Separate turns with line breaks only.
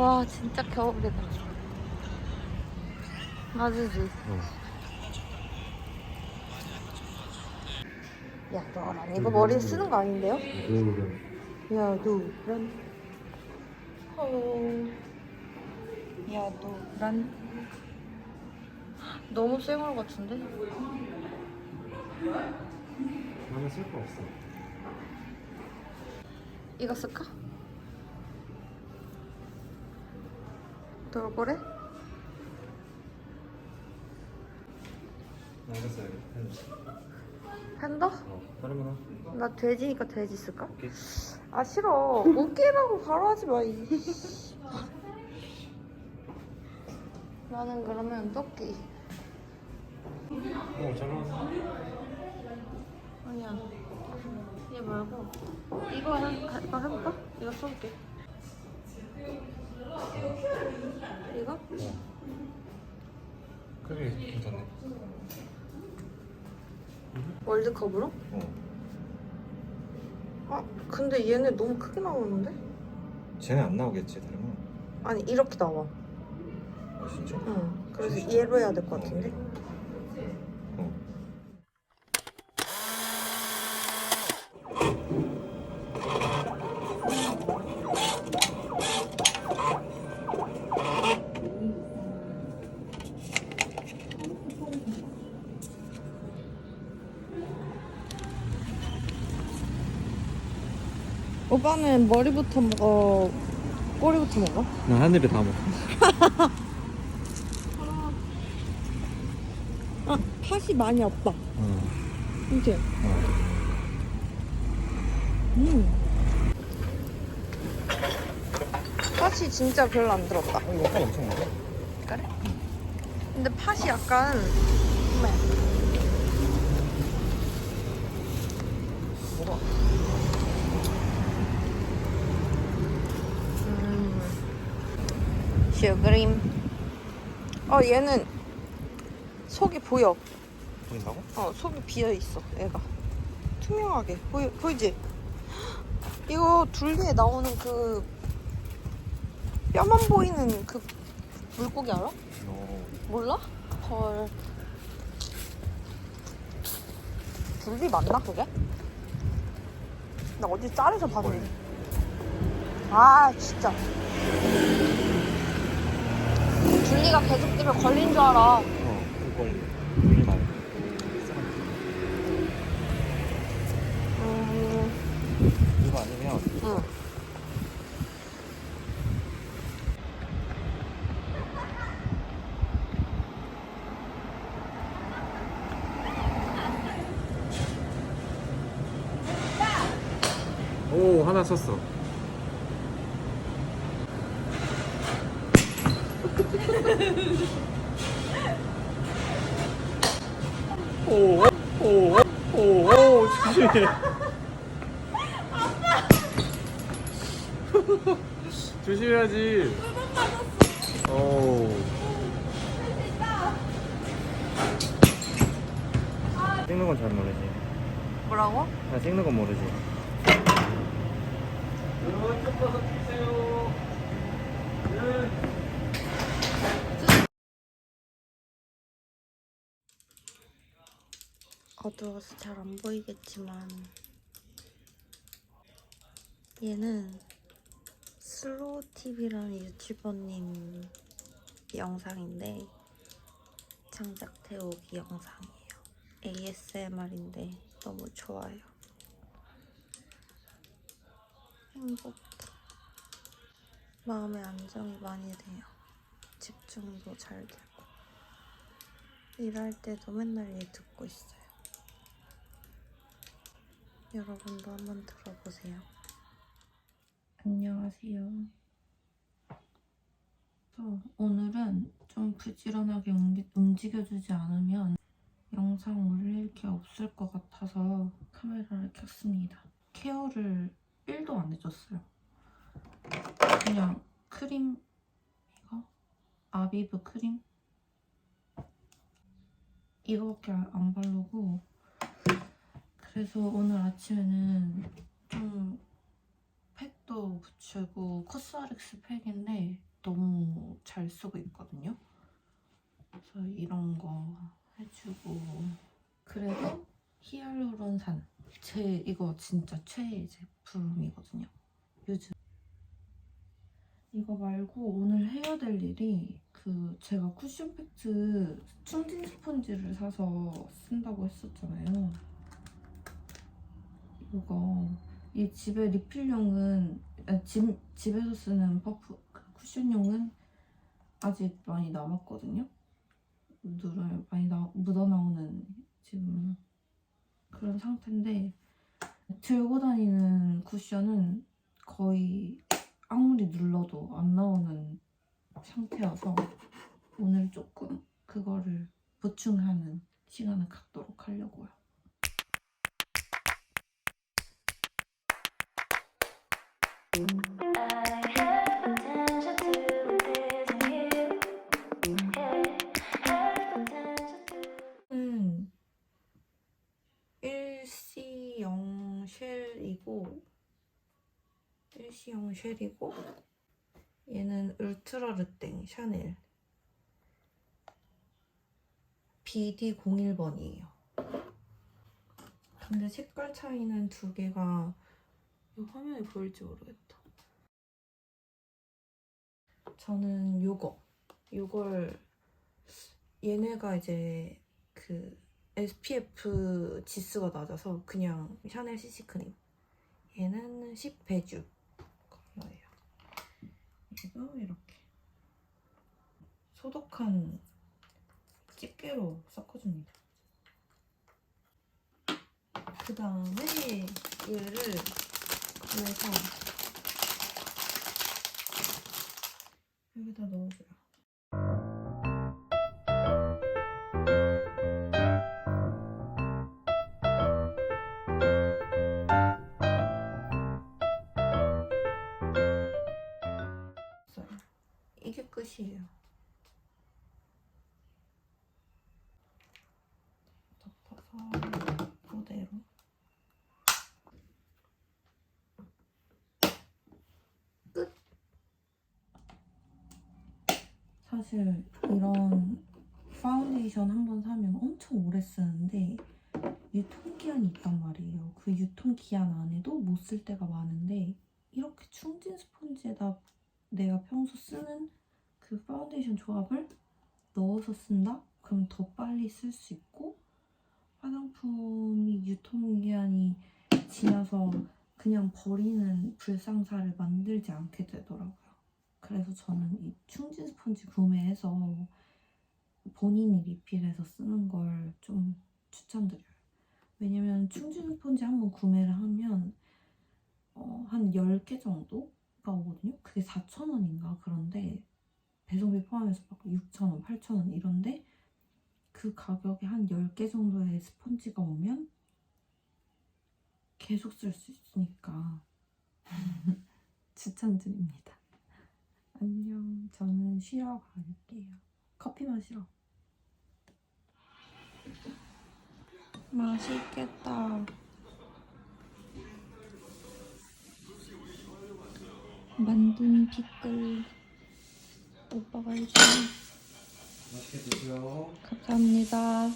와 진짜 겨울이다. 맞으지? 야 너란 이거 머리에 쓰는 거 아닌데요? 야 너란 야 너란 너무 쌩얼 같은데?
나는 쓸 거 없어.
이거 쓸까? 돌고래?
나 이거 써야겠다.
팬더?
다른 거나?
나 돼지니까 돼지 쓸까?
오케이.
아 싫어. 웃기라고 바로 하지 마. 나는 그러면 토끼.
잘 나왔어.
아니야. 얘 말고 이거 해볼까? 이거 써볼게. 이거?
그게 괜찮네.
월드컵으로? 아 근데 얘네 너무 크게 나오는데?
쟤는 안 나오겠지, 다른 건.
아니 이렇게 나와.
아, 진짜?
응. 그래서 얘로 해야 될 것 같은데?
어.
오빠는 머리부터 먹어? 꼬리부터 먹어?
나 하늘에 다 먹어.
아 팥이 많이 없다. 그치? 팥이 진짜 별로 안 들었다.
이거 팥 엄청 많아.
그래? 근데 팥이 약간
먹어.
슈그림. 얘는 속이 보여.
보인다고?
속이 비어 있어. 얘가 투명하게 보이지? 이거 둘리에 나오는 그 뼈만 보이는 그 물고기 알아? 몰라? 헐. 둘리 맞나 그게? 나 어디 짤에서 봤는데. 아 진짜. 둘리가 계속 뜨면 걸린 줄 알아.
그걸 물리 말고. 이거 아니면
응.
오, 하나 썼어. 오, 조심해. 조심해야지. 오. 찍는 건 잘 모르지.
뭐라고?
나 찍는 건 모르지.
어두워서 잘 안 보이겠지만 얘는 슬로우TV라는 유튜버님 영상인데 장작 태우기 영상이에요. ASMR인데 너무 좋아요. 행복해. 마음의 안정이 많이 돼요. 집중도 잘 되고 일할 때도 맨날 얘 듣고 있어요. 여러분도 한번 들어보세요. 안녕하세요. 오늘은 좀 부지런하게 움직여주지 않으면 영상 올릴 게 없을 것 같아서 카메라를 켰습니다. 케어를 1도 안 해줬어요. 그냥 크림, 이거? 아비브 크림? 이거밖에 안 바르고 그래서 오늘 아침에는 좀 팩도 붙이고 코스알엑스 팩인데 너무 잘 쓰고 있거든요. 그래서 이런 거 해주고 그래서 히알루론산 이거 진짜 최애 제품이거든요. 요즘 이거 말고 오늘 해야 될 일이 제가 쿠션 팩트 충진 스펀지를 사서 쓴다고 했었잖아요. 이 집에 리필용은 집에서 쓰는 퍼프 쿠션용은 아직 많이 남았거든요. 누를 많이 묻어나오는 지금 그런 상태인데 들고 다니는 쿠션은 거의 아무리 눌러도 안 나오는 상태여서 오늘 조금 그거를 보충하는 시간을 갖도록 하려고요. 일시형 쉘이고 얘는 울트라 르땡 샤넬 BD01번이에요. 근데 색깔 차이는 두 개가 이 화면에 보일지 모르겠다. 저는 요걸 얘네가 이제 SPF 지수가 낮아서 그냥 샤넬 CC크림. 얘는 10배주 컬러예요. 얘도 이렇게 소독한 집게로 섞어줍니다. 그 다음에 얘를 꺼내서 여기다 넣어줘요. 이게 끝이에요. 덮어서 그대로. 끝! 사실 이런 파운데이션 한 번 사면 엄청 오래 쓰는데 유통기한이 있단 말이에요. 그 유통기한 안에도 못 쓸 때가 많은데 이렇게 충진 스펀지에다 내가 평소 쓰는 그 파운데이션 조합을 넣어서 쓴다? 그럼 더 빨리 쓸 수 있고 화장품이 유통기한이 지나서 그냥 버리는 불상사를 만들지 않게 되더라고요. 그래서 저는 이 충진 스펀지 구매해서 본인이 리필해서 쓰는 걸 좀 추천드려요. 왜냐면 충진 스펀지 한번 구매를 하면 한 10개 정도가 오거든요. 그게 4,000원인가 그런데 배송비 포함해서 막 6,000원, 8,000원 이런데 그 가격에 한 10개 정도의 스펀지가 오면 계속 쓸 수 있으니까 추천드립니다. 안녕. 저는 쉬러 갈게요. 커피 마시러. 맛있겠다. 만든 피클 오빠가 해주네.
맛있게 드세요.
감사합니다.